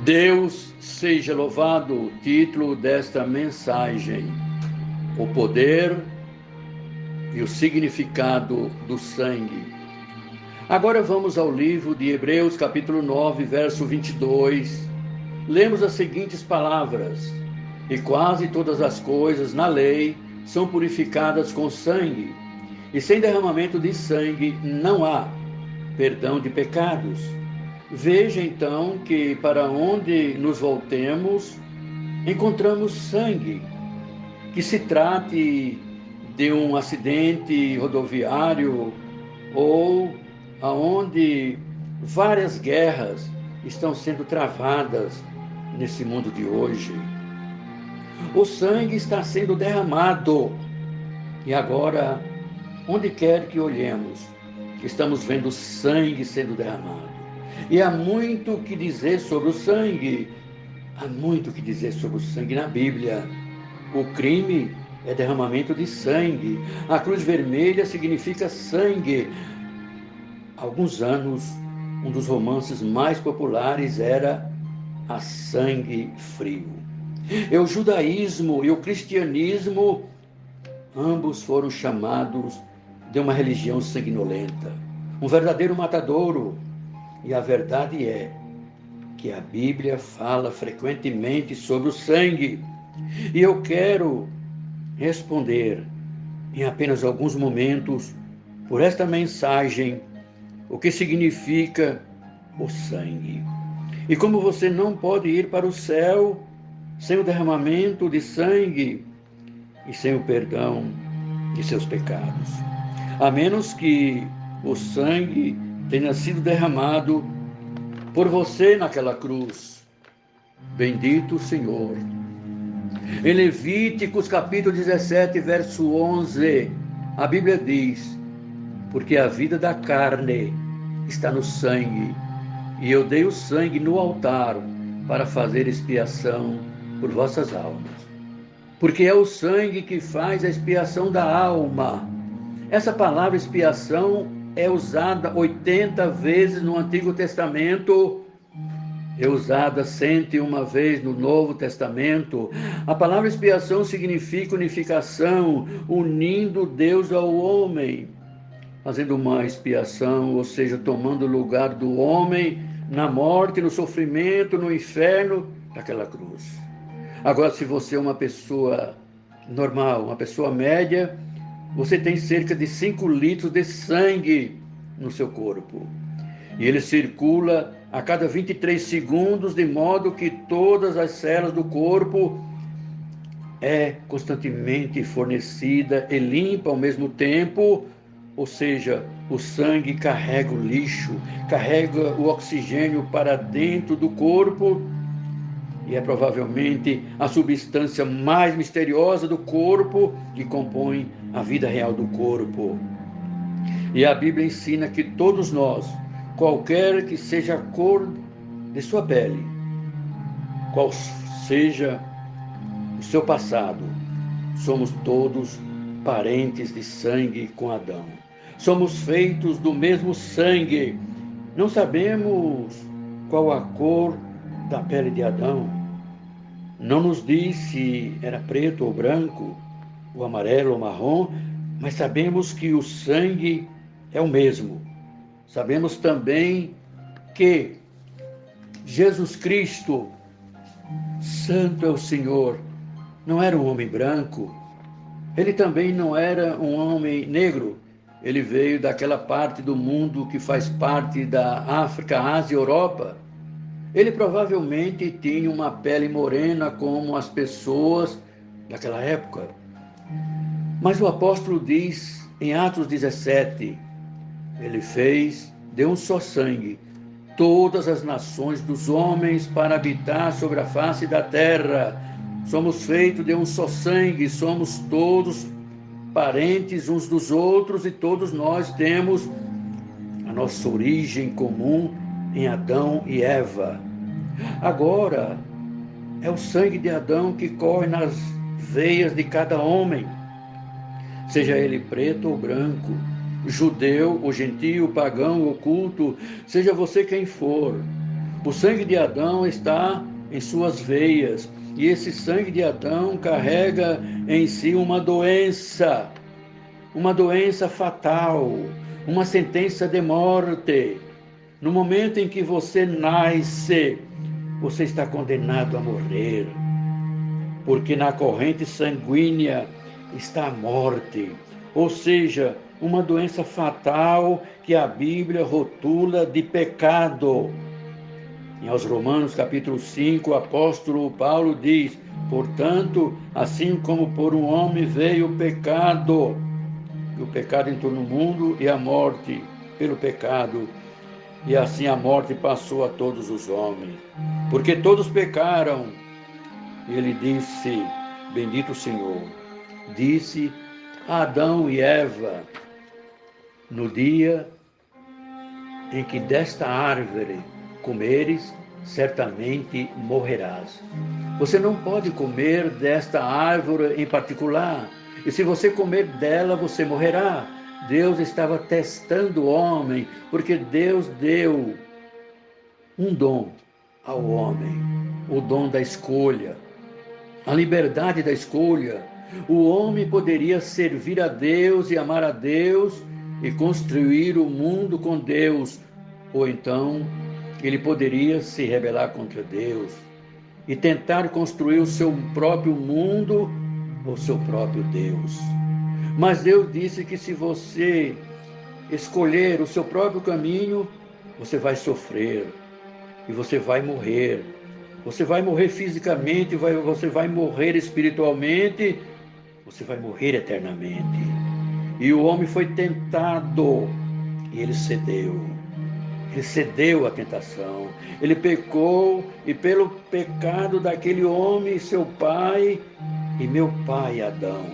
Deus seja louvado, o título desta mensagem: o poder e o significado do sangue. Agora vamos ao livro de Hebreus, capítulo 9, verso 22. Lemos as seguintes palavras: e quase todas as coisas na lei são purificadas com sangue, e sem derramamento de sangue não há perdão de pecados. Veja então que para onde nos voltemos, encontramos sangue. Que se trate de um acidente rodoviário ou aonde várias guerras estão sendo travadas nesse mundo de hoje. O sangue está sendo derramado e agora, onde quer que olhemos, estamos vendo sangue sendo derramado. E há muito o que dizer sobre o sangue. Há muito o que dizer sobre o sangue na Bíblia. O crime é derramamento de sangue. A cruz vermelha significa sangue. Há alguns anos, um dos romances mais populares era A Sangue Frio. E o judaísmo e o cristianismo, ambos foram chamados de uma religião sanguinolenta, um verdadeiro matadouro. E a verdade é que a Bíblia fala frequentemente sobre o sangue. E eu quero responder em apenas alguns momentos, por esta mensagem, o que significa o sangue. E como você não pode ir para o céu sem o derramamento de sangue e sem o perdão de seus pecados. A menos que o sangue tenha sido derramado por você naquela cruz. Bendito o Senhor. Em Levíticos capítulo 17, verso 11, a Bíblia diz: porque a vida da carne está no sangue, e eu dei o sangue no altar para fazer expiação por vossas almas. Porque é o sangue que faz a expiação da alma. Essa palavra expiação é usada 80 vezes no Antigo Testamento, é usada 101 vezes no Novo Testamento. A palavra expiação significa unificação, unindo Deus ao homem, fazendo uma expiação, ou seja, tomando o lugar do homem na morte, no sofrimento, no inferno daquela cruz. Agora, se você é uma pessoa normal, uma pessoa média, você tem cerca de 5 litros de sangue no seu corpo. E ele circula a cada 23 segundos, de modo que todas as células do corpo é constantemente fornecida e limpa ao mesmo tempo. Ou seja, o sangue carrega o lixo, carrega o oxigênio para dentro do corpo, e é provavelmente a substância mais misteriosa do corpo que compõe a vida real do corpo. E a Bíblia ensina que todos nós, qualquer que seja a cor de sua pele, qual seja o seu passado, somos todos parentes de sangue com Adão. Somos feitos do mesmo sangue. Não sabemos qual a cor da pele de Adão. Não nos diz se era preto ou branco, ou amarelo ou marrom, mas sabemos que o sangue é o mesmo. Sabemos também que Jesus Cristo, Santo é o Senhor, não era um homem branco. Ele também não era um homem negro. Ele veio daquela parte do mundo que faz parte da África, Ásia e Europa. Ele provavelmente tinha uma pele morena como as pessoas daquela época. Mas o apóstolo diz em Atos 17, ele fez de um só sangue todas as nações dos homens para habitar sobre a face da terra. Somos feitos de um só sangue, somos todos parentes uns dos outros e todos nós temos a nossa origem comum em Adão e Eva. Agora, é o sangue de Adão que corre nas veias de cada homem, seja ele preto ou branco, judeu ou gentio, pagão ou culto, seja você quem for. O sangue de Adão está em suas veias, e esse sangue de Adão carrega em si uma doença fatal, uma sentença de morte. No momento em que você nasce, você está condenado a morrer, porque na corrente sanguínea está a morte, ou seja, uma doença fatal que a Bíblia rotula de pecado. Em aos Romanos capítulo 5, o apóstolo Paulo diz: portanto, assim como por um homem veio o pecado entrou no mundo e a morte pelo pecado, e assim a morte passou a todos os homens, porque todos pecaram. E ele disse, bendito o Senhor, disse a Adão e Eva, no dia em que desta árvore comeres, certamente morrerás. Você não pode comer desta árvore em particular, e se você comer dela, você morrerá. Deus estava testando o homem, porque Deus deu um dom ao homem, o dom da escolha, a liberdade da escolha. O homem poderia servir a Deus e amar a Deus e construir o mundo com Deus, ou então ele poderia se rebelar contra Deus e tentar construir o seu próprio mundo, o seu próprio Deus. Mas Deus disse que se você escolher o seu próprio caminho, você vai sofrer e você vai morrer. Você vai morrer fisicamente, você vai morrer espiritualmente, você vai morrer eternamente. E o homem foi tentado e ele cedeu. Ele cedeu à tentação, ele pecou, e pelo pecado daquele homem, seu pai e meu pai Adão,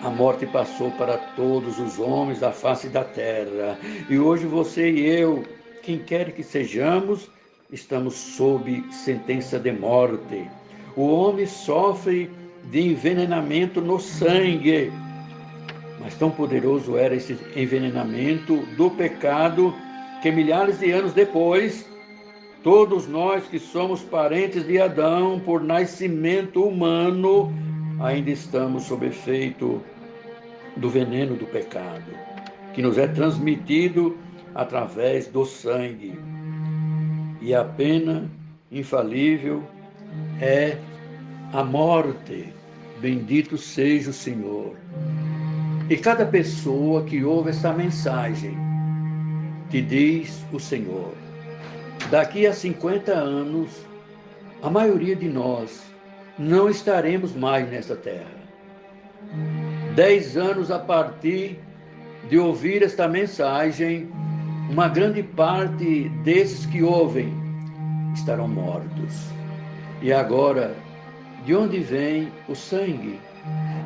a morte passou para todos os homens da face da terra. E hoje você e eu, quem quer que sejamos, estamos sob sentença de morte. O homem sofre de envenenamento no sangue, mas tão poderoso era esse envenenamento do pecado, que milhares de anos depois, todos nós que somos parentes de Adão por nascimento humano, ainda estamos sob efeito do veneno do pecado, que nos é transmitido através do sangue. E a pena infalível é a morte. Bendito seja o Senhor. E cada pessoa que ouve essa mensagem, te diz o Senhor, daqui a 50 anos, a maioria de nós não estaremos mais nesta terra. 10 anos a partir de ouvir esta mensagem, uma grande parte desses que ouvem estarão mortos. E agora, de onde vem o sangue?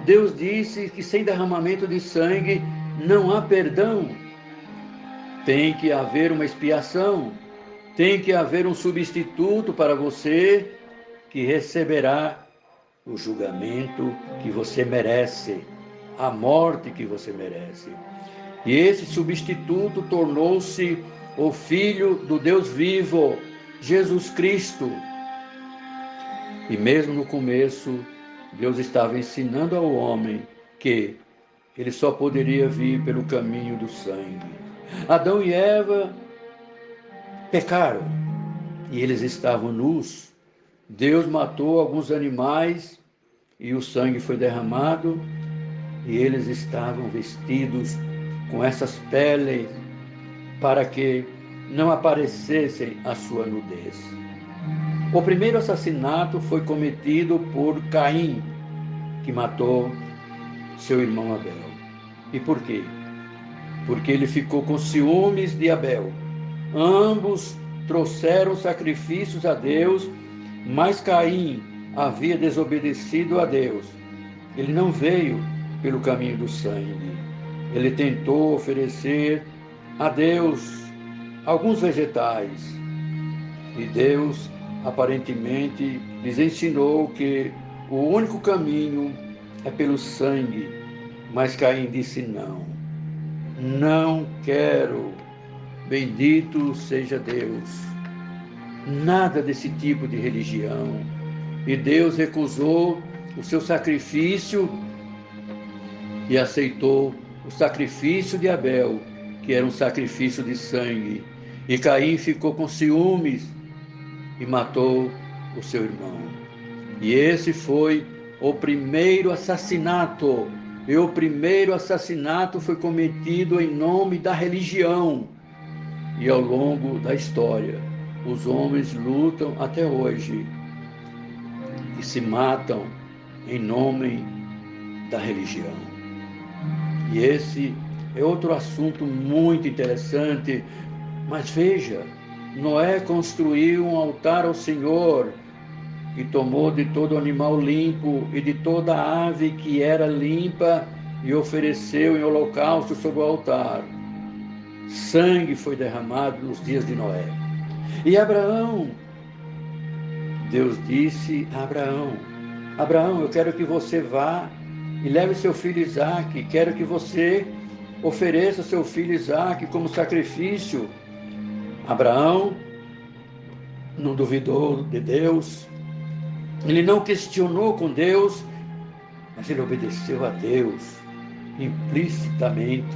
Deus disse que sem derramamento de sangue não há perdão. Tem que haver uma expiação, tem que haver um substituto para você que receberá o julgamento que você merece, a morte que você merece. E esse substituto tornou-se o Filho do Deus vivo, Jesus Cristo. E mesmo no começo, Deus estava ensinando ao homem que ele só poderia vir pelo caminho do sangue. Adão e Eva pecaram e eles estavam nus. Deus matou alguns animais e o sangue foi derramado e eles estavam vestidos com essas peles para que não aparecessem a sua nudez. O primeiro assassinato foi cometido por Caim, que matou seu irmão Abel. E por quê? Porque ele ficou com ciúmes de Abel. Ambos trouxeram sacrifícios a Deus, mas Caim havia desobedecido a Deus. Ele não veio pelo caminho do sangue. Ele tentou oferecer a Deus alguns vegetais. E Deus, aparentemente, lhes ensinou que o único caminho é pelo sangue. Mas Caim disse não. Não quero. Bendito seja Deus. nada desse tipo de religião. E Deus recusou o seu sacrifício e aceitou o sacrifício de Abel, que era um sacrifício de sangue. E Caim ficou com ciúmes e matou o seu irmão. E esse foi o primeiro assassinato. E o primeiro assassinato foi cometido em nome da religião. E ao longo da história, os homens lutam até hoje e se matam em nome da religião. E esse é outro assunto muito interessante. Mas veja, Noé construiu um altar ao Senhor e tomou de todo animal limpo e de toda ave que era limpa e ofereceu em holocausto sobre o altar. Sangue foi derramado nos dias de Noé. E Abraão, Deus disse a Abraão: Abraão, eu quero que você vá e leve seu filho Isaque. Quero que você ofereça seu filho Isaque como sacrifício. Abraão não duvidou de Deus. Ele não questionou com Deus, mas ele obedeceu a Deus implicitamente.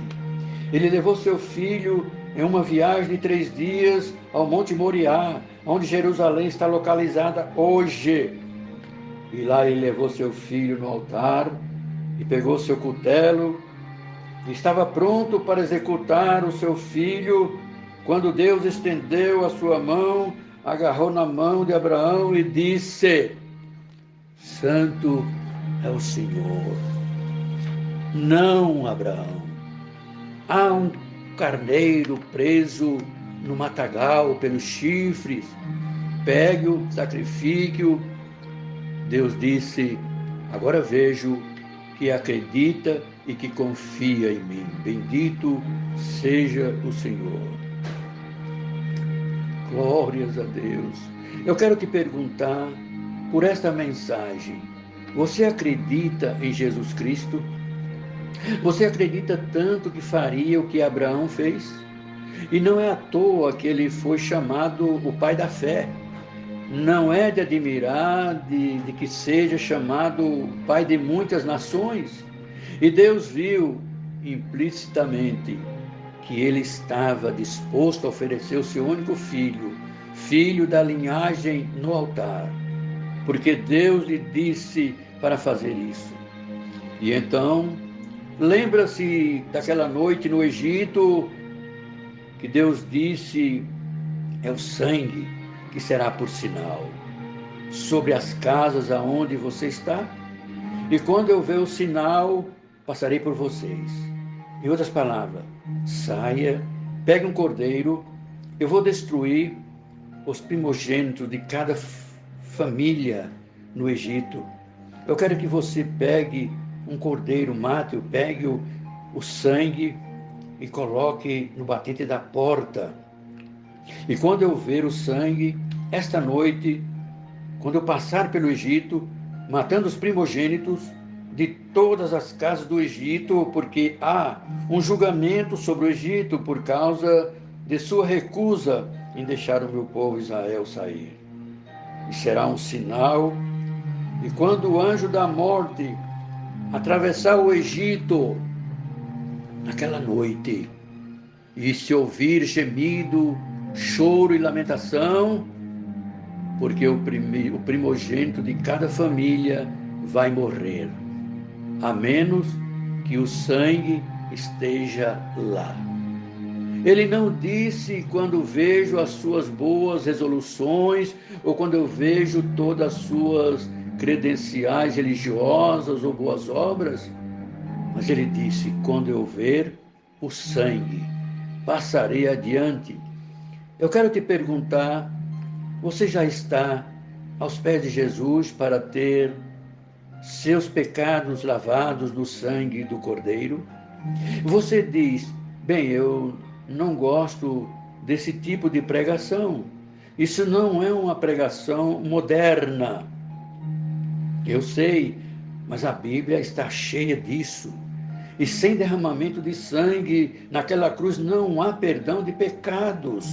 Ele levou seu filho em uma viagem de 3 dias ao Monte Moriá, onde Jerusalém está localizada hoje. E lá ele levou seu filho no altar e pegou seu cutelo e estava pronto para executar o seu filho, quando Deus estendeu a sua mão, agarrou na mão de Abraão e disse: Santo é o Senhor. Não, Abraão. Há um carneiro preso no matagal pelos chifres. Pegue-o, sacrifique-o. Deus disse: agora vejo que acredita e que confia em mim. Bendito seja o Senhor. Glórias a Deus. Eu quero te perguntar, por esta mensagem, você acredita em Jesus Cristo? Você acredita tanto que faria o que Abraão fez? E não é à toa que ele foi chamado o pai da fé. Não é de admirar de que seja chamado pai de muitas nações. E Deus viu implicitamente que ele estava disposto a oferecer o seu único filho, filho da linhagem, no altar, porque Deus lhe disse para fazer isso. E então, lembra-se daquela noite no Egito, que Deus disse: é o sangue que será por sinal sobre as casas aonde você está, e quando eu ver o sinal, passarei por vocês. Em outras palavras, saia, pegue um cordeiro, eu vou destruir os primogênitos de cada família no Egito. Eu quero que você pegue um cordeiro, mate-o, pegue o sangue e coloque no batente da porta. E quando eu ver o sangue, esta noite, quando eu passar pelo Egito, matando os primogênitos de todas as casas do Egito, porque há um julgamento sobre o Egito por causa de sua recusa em deixar o meu povo Israel sair. E será um sinal, e quando o anjo da morte atravessar o Egito, naquela noite, e se ouvir gemido, choro e lamentação, porque o primogênito de cada família vai morrer, a menos que o sangue esteja lá. Ele não disse: quando vejo as suas boas resoluções, ou quando eu vejo todas as suas credenciais religiosas ou boas obras, mas ele disse: quando eu ver o sangue, passarei adiante. Eu quero te perguntar, você já está aos pés de Jesus para ter seus pecados lavados no sangue do Cordeiro? Você diz: bem, eu não gosto desse tipo de pregação. Isso não é uma pregação moderna. Eu sei, mas a Bíblia está cheia disso. E sem derramamento de sangue naquela cruz não há perdão de pecados.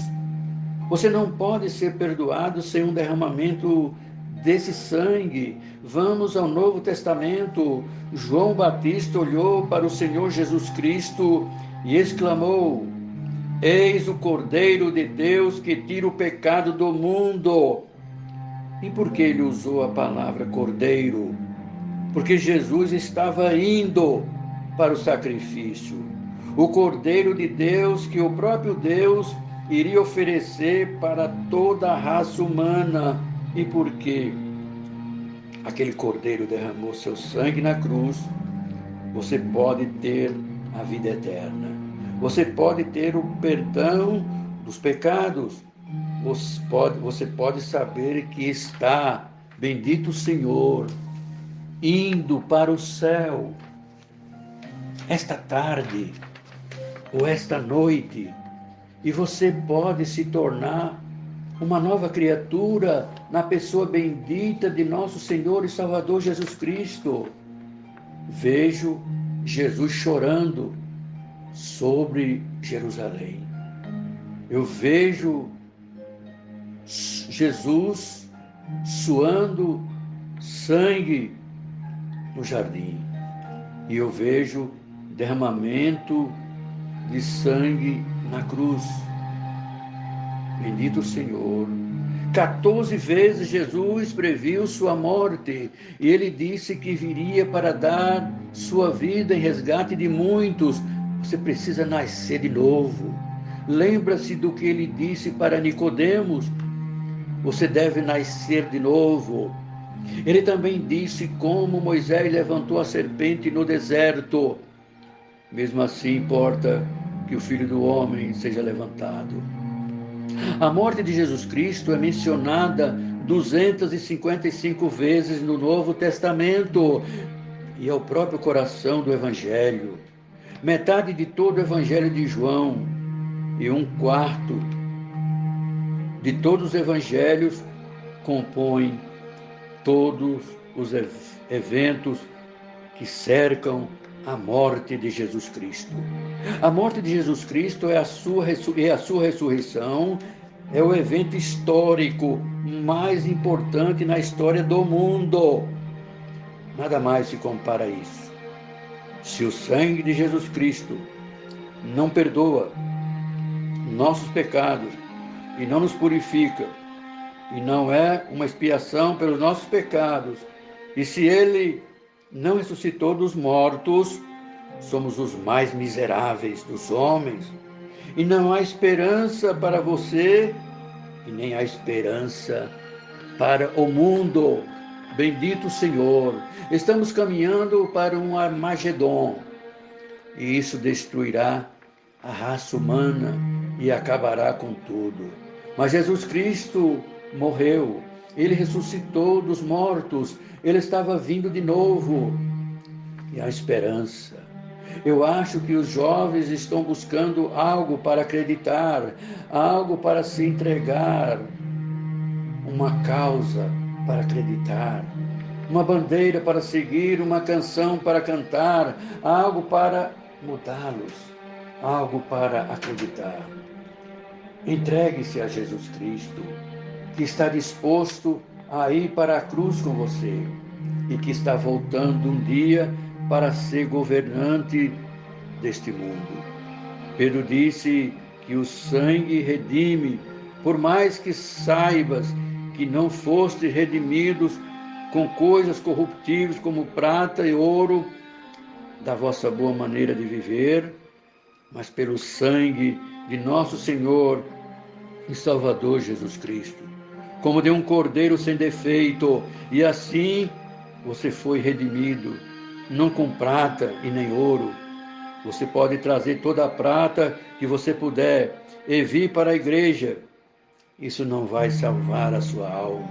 Você não pode ser perdoado sem um derramamento desse sangue. Vamos ao Novo Testamento. João Batista olhou para o Senhor Jesus Cristo e exclamou: Eis o Cordeiro de Deus que tira o pecado do mundo. E por que ele usou a palavra Cordeiro? Porque Jesus estava indo para o sacrifício. O Cordeiro de Deus que o próprio Deus iria oferecer para toda a raça humana. E por que aquele Cordeiro derramou seu sangue na cruz? Você pode ter a vida eterna. Você pode ter o perdão dos pecados. Você pode saber que está, bendito o Senhor, indo para o céu. Esta tarde ou esta noite, e você pode se tornar uma nova criatura na pessoa bendita de nosso Senhor e Salvador Jesus Cristo. Vejo Jesus chorando sobre Jerusalém. Eu vejo Jesus suando sangue no jardim. E eu vejo derramamento de sangue na cruz. Bendito o Senhor. 14 vezes Jesus previu sua morte e ele disse que viria para dar sua vida em resgate de muitos. Você precisa nascer de novo. Lembra-se do que ele disse para Nicodemos. Você deve nascer de novo. Ele também disse como Moisés levantou a serpente no deserto. Mesmo assim, importa que o Filho do Homem seja levantado. A morte de Jesus Cristo é mencionada 255 vezes no Novo Testamento e é o próprio coração do Evangelho. Metade de todo o Evangelho de João e 1/4 de todos os Evangelhos compõem todos os eventos que cercam a morte de Jesus Cristo. A morte de Jesus Cristo e a sua ressurreição é o evento histórico mais importante na história do mundo. Nada mais se compara a isso. Se o sangue de Jesus Cristo não perdoa nossos pecados e não nos purifica, e não é uma expiação pelos nossos pecados, e se ele não ressuscitou dos mortos, somos os mais miseráveis dos homens. E não há esperança para você, e nem há esperança para o mundo. Bendito o Senhor. Estamos caminhando para um Armagedon. E isso destruirá a raça humana e acabará com tudo. Mas Jesus Cristo morreu. Ele ressuscitou dos mortos. Ele estava vindo de novo. E há esperança. Eu acho que os jovens estão buscando algo para acreditar, algo para se entregar, uma causa para acreditar, uma bandeira para seguir, uma canção para cantar, algo para mudá-los, algo para acreditar. Entregue-se a Jesus Cristo, que está disposto a ir para a cruz com você e que está voltando um dia para ser governante deste mundo. Pedro disse que o sangue redime, por mais que saibas que não foste redimidos com coisas corruptíveis como prata e ouro da vossa boa maneira de viver, mas pelo sangue de nosso Senhor e Salvador Jesus Cristo, como de um cordeiro sem defeito, e assim você foi redimido, não com prata e nem ouro. Você pode trazer toda a prata que você puder e vir para a igreja. Isso não vai salvar a sua alma.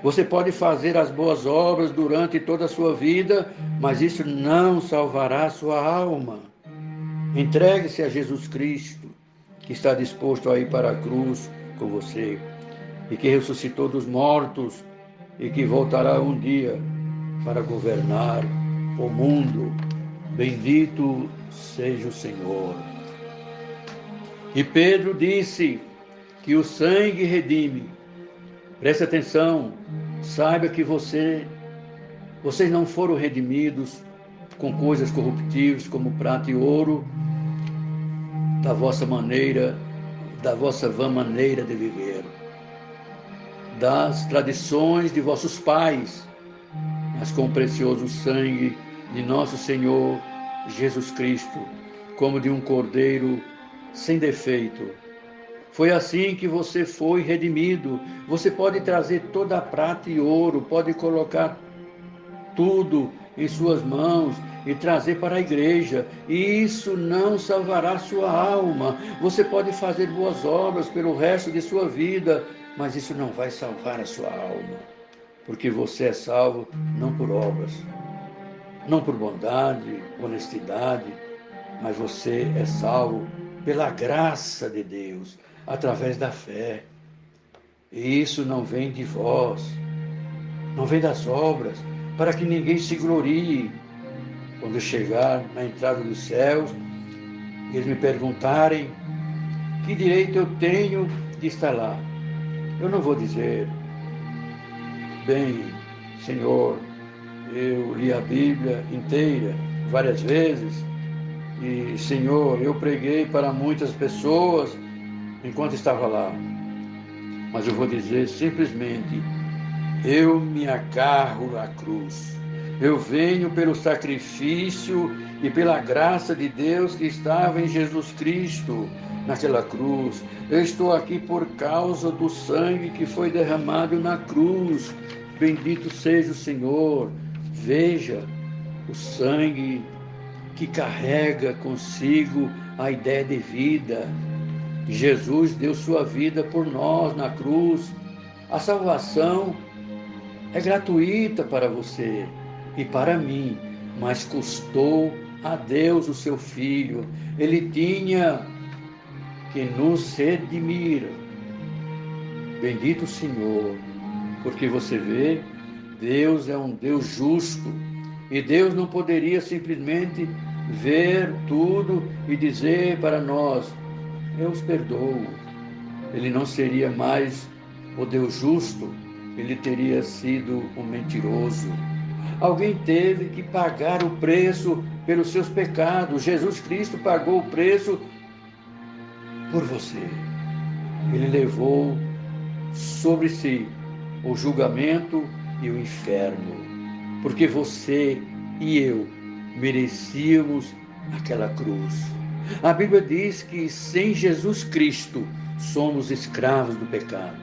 Você pode fazer as boas obras durante toda a sua vida, mas isso não salvará a sua alma. Entregue-se a Jesus Cristo, que está disposto a ir para a cruz com você, e que ressuscitou dos mortos, e que voltará um dia para governar o mundo. Bendito seja o Senhor. E Pedro disse que o sangue redime. Preste atenção, saiba que vocês não foram redimidos com coisas corruptíveis como prata e ouro, da vossa vã maneira de viver, das tradições de vossos pais, mas com o precioso sangue de nosso Senhor Jesus Cristo, como de um cordeiro sem defeito. Foi assim que você foi redimido. Você pode trazer toda a prata e ouro, pode colocar tudo em suas mãos e trazer para a igreja, e isso não salvará sua alma. Você pode fazer boas obras pelo resto de sua vida, mas isso não vai salvar a sua alma, porque você é salvo não por obras, não por bondade, honestidade, mas você é salvo pela graça de Deus, através da fé. E isso não vem de vós, não vem das obras, para que ninguém se glorie. Quando eu chegar na entrada dos céus, eles me perguntarem que direito eu tenho de estar lá. Eu não vou dizer, bem, Senhor, eu li a Bíblia inteira, várias vezes, e, Senhor, eu preguei para muitas pessoas enquanto estava lá. Mas eu vou dizer simplesmente, eu me agarro à cruz. Eu venho pelo sacrifício e pela graça de Deus que estava em Jesus Cristo naquela cruz. Eu estou aqui por causa do sangue que foi derramado na cruz. Bendito seja o Senhor. Veja o sangue que carrega consigo a ideia de vida. Jesus deu sua vida por nós na cruz. A salvação é gratuita para você e para mim, mas custou a Deus o seu Filho. Ele tinha que nos redimir. Bendito o Senhor, porque você vê, Deus é um Deus justo e Deus não poderia simplesmente ver tudo e dizer para nós, eu os perdoo. Ele não seria mais o Deus justo, ele teria sido um mentiroso. Alguém teve que pagar o preço pelos seus pecados. Jesus Cristo pagou o preço por você. Ele levou sobre si o julgamento e o inferno, porque você e eu merecíamos aquela cruz. A Bíblia diz que sem Jesus Cristo somos escravos do pecado.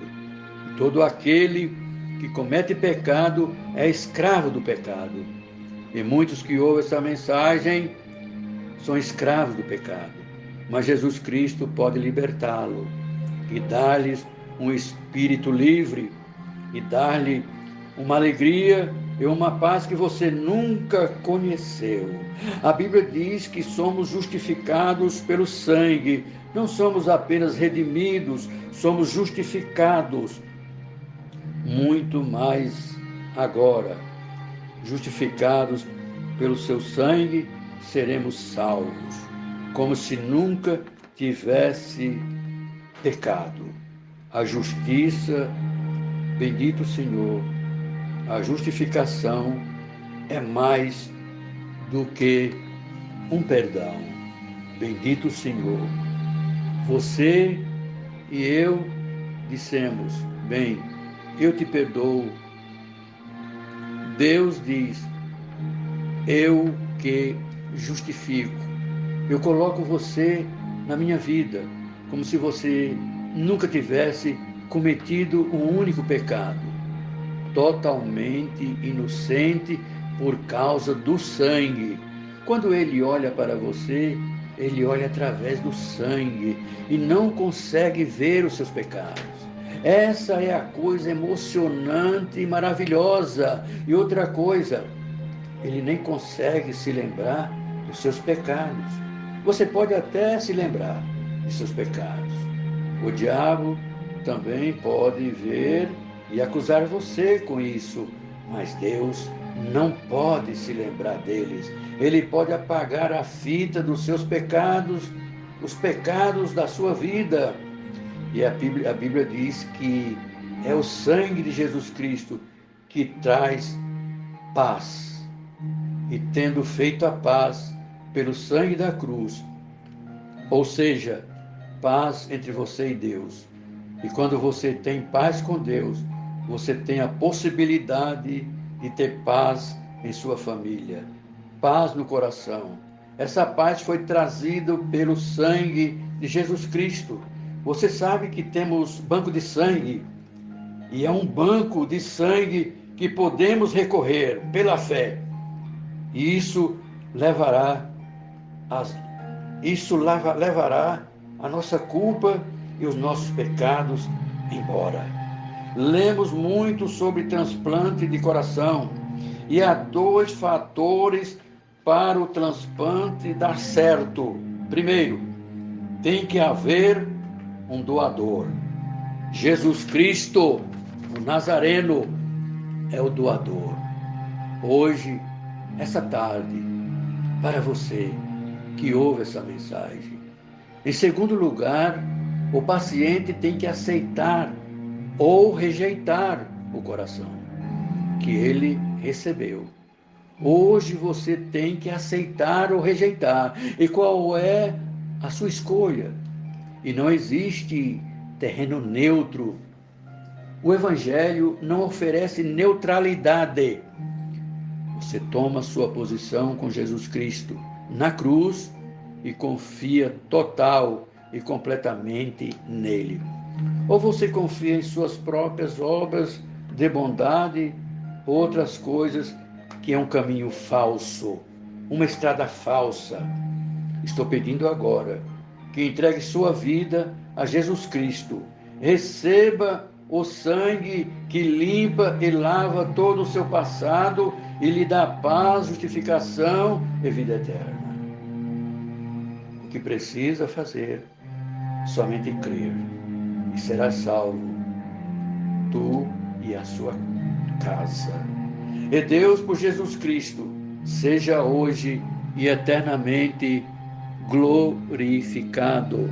E todo aquele que comete pecado é escravo do pecado. E muitos que ouvem essa mensagem são escravos do pecado. Mas Jesus Cristo pode libertá-lo e dar-lhes um espírito livre e dar-lhe uma alegria e uma paz que você nunca conheceu. A Bíblia diz que somos justificados pelo sangue. Não somos apenas redimidos, somos justificados. Muito mais agora, justificados pelo seu sangue, seremos salvos, como se nunca tivesse pecado. A justiça, bendito Senhor, a justificação é mais do que um perdão. Bendito Senhor. Você e eu dissemos, bem, eu te perdoo. Deus diz, eu que justifico. Eu coloco você na minha vida, como se você nunca tivesse cometido um único pecado. Totalmente inocente por causa do sangue. Quando Ele olha para você, Ele olha através do sangue e não consegue ver os seus pecados. Essa é a coisa emocionante e maravilhosa. E outra coisa, Ele nem consegue se lembrar dos seus pecados. Você pode até se lembrar de seus pecados. O diabo também pode ver e acusar você com isso, mas Deus não pode se lembrar deles. Ele pode apagar a fita dos seus pecados, os pecados da sua vida. E a Bíblia diz que é o sangue de Jesus Cristo que traz paz. E tendo feito a paz pelo sangue da cruz, ou seja, paz entre você e Deus. E quando você tem paz com Deus, você tem a possibilidade de ter paz em sua família, paz no coração. Essa paz foi trazida pelo sangue de Jesus Cristo. Você sabe que temos banco de sangue, e é um banco de sangue que podemos recorrer pela fé. E levará a nossa culpa e os nossos pecados embora. Lemos muito sobre transplante de coração e há 2 fatores para o transplante dar certo. Primeiro, tem que haver um doador. Jesus Cristo, o Nazareno, é o doador. Hoje, essa tarde, para você que ouve essa mensagem. Em segundo lugar, o paciente tem que aceitar ou rejeitar o coração que ele recebeu. Hoje você tem que aceitar ou rejeitar. E qual é a sua escolha? E não existe terreno neutro. O Evangelho não oferece neutralidade. Você toma sua posição com Jesus Cristo na cruz e confia total e completamente nele. Ou você confia em suas próprias obras de bondade, outras coisas que é um caminho falso, uma estrada falsa. Estou pedindo agora que entregue sua vida a Jesus Cristo. Receba o sangue que limpa e lava todo o seu passado e lhe dá paz, justificação e vida eterna. O que precisa fazer? Somente crer e serás salvo, tu e a sua casa. E Deus, por Jesus Cristo, seja hoje e eternamente glorificado.